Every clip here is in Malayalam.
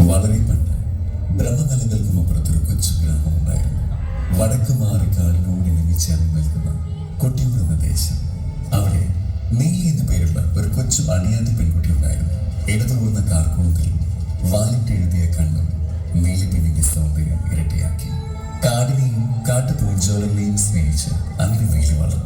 വളരെ പണ്ട് ബ്രഹ്മമലകൾക്കും അപ്പുറത്തൊരു കൊച്ചു ഗ്രാമം ഉണ്ടായിരുന്നു. വടക്ക് മാറി കാടിനോടിണങ്ങി ചേർന്ന് നിൽക്കുന്ന കൊട്ടിയൂർ എന്ന ദേശം. അവിടെ നീലി എന്ന പേരുള്ള ഒരു കൊച്ചു അടിയാത്തി പെൺകുട്ടി ഉണ്ടായിരുന്നു. ഇടതൂർന്ന കാർക്കൂന്തലും വാലിട്ടെഴുതിയ കണ്ണും നീലി പെണ്ണിന്റെ സൗന്ദര്യം ഇരട്ടിയാക്കി. കാടിനെയും കാട്ടുപൂഞ്ചോലങ്ങളെയും സ്നേഹിച്ച് അങ്ങനെ നീലി വളർന്നു.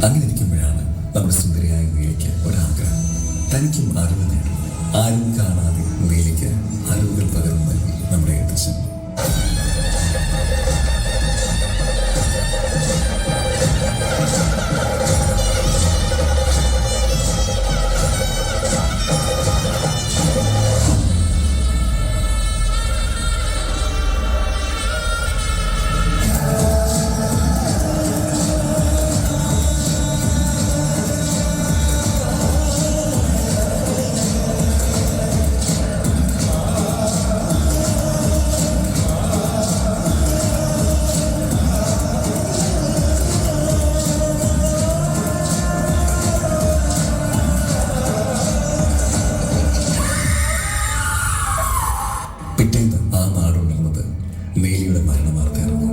അങ്ങനെ ഇരിക്കുമ്പോഴാണ് നമ്മുടെ സുന്ദരിയായ നീലിക്ക് ഒരാഗ്രഹം. തനിക്കും അറിവ് നേടണം. ആരും കാണാതെ നീലിക്ക് അറിവുകൾ പകർന്നു നൽകി നമ്മുടെ എഴുത്തച്ഛൻ. പിറ്റേന്ന് ആ നാടുണ്ടാകുന്നത് നീലിയുടെ മരണ വാർത്ത അറിഞ്ഞു.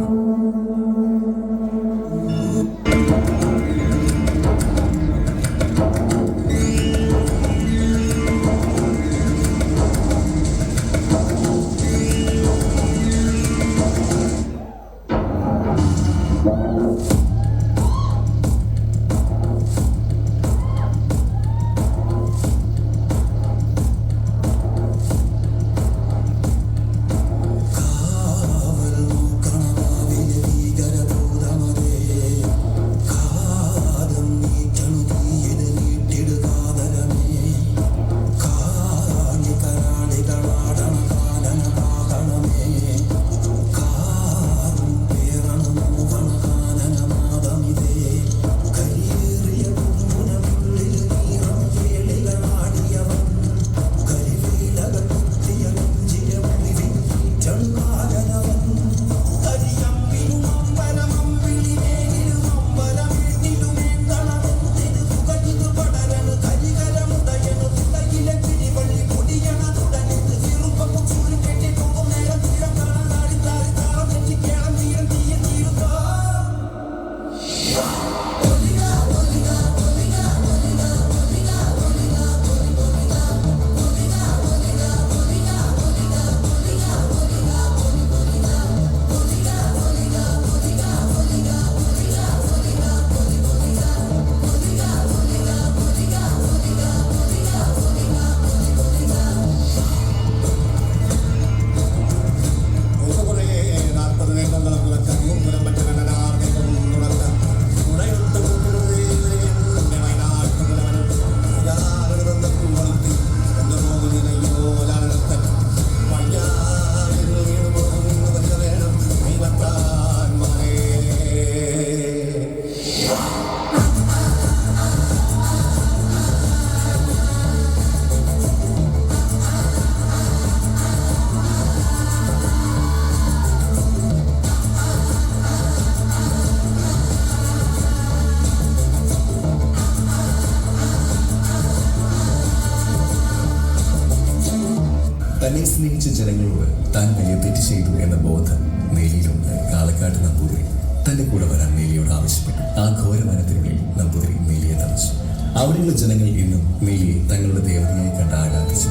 തന്നെ സ്നേഹിച്ച ജനങ്ങളോട് താൻ വലിയ തെറ്റ് ചെയ്തു എന്ന ബോധം നീലിയിലുണ്ട്. കാലക്കാട് നമ്പൂതിരി തന്റെ കൂടെ വരാൻ നീലിയോട് ആവശ്യപ്പെട്ടു. ആ ഘോരവനത്തിനുള്ളിൽ നമ്പൂതിരി നീലിയെ തളച്ചു. അവിടെയുള്ള ജനങ്ങൾ ഇന്നും നീലിയെ തങ്ങളുടെ ദേവതയായി കണ്ട് ആരാധിച്ചു.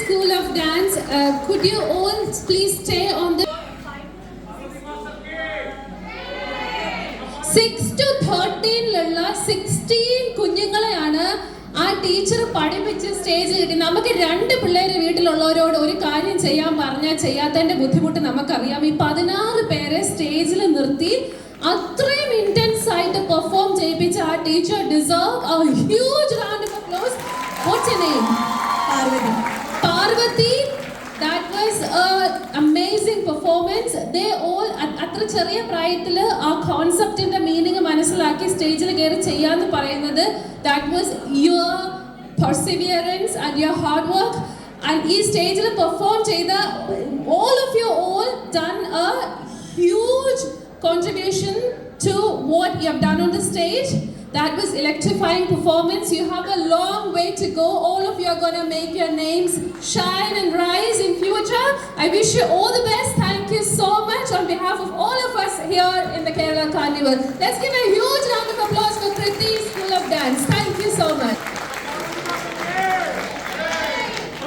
School of Dance, could you all please stay on the 6 to 13 16 കുഞ്ഞുങ്ങളെയാണ് ആ ടീച്ചർ പഠിപ്പിച്ച് സ്റ്റേജിൽ കിട്ടി. നമുക്ക് 2 പിള്ളേരെ വീട്ടിലുള്ളവരോട് ഒരു കാര്യം ചെയ്യാൻ പറഞ്ഞാൽ ചെയ്യാത്തതിന്റെ ബുദ്ധിമുട്ട് നമുക്കറിയാം. ഈ 16 പേരെ സ്റ്റേജിൽ നിർത്തി അത്രയും ഇന്റൻസ് ആയിട്ട് പെർഫോം ചെയ്യിപ്പിച്ച ആ teacher deserve a huge round of applause. What's your name? Parvati. That was an amazing performance. They all അത്ര ചെറിയ പ്രായത്തിൽ ആ കോൺസെപ്റ്റിന്റെ മീനിങ് മനസ്സിലാക്കി സ്റ്റേജിൽ കയറി ചെയ്യാന്ന് പറയുന്നത് that was your perseverance and your hard work. And ഈ സ്റ്റേജിൽ പെർഫോം ചെയ്ത all of you all done a huge contribution to what you have done on the stage. That was electrifying performance. You have a long way to go. All of you are going to make your names shine and rise in future. I wish you all the best. Thank you so much on behalf of all of us here in the Kerala Carnival. Let's give a huge round of applause for Kriti School of Dance. Thank you so much.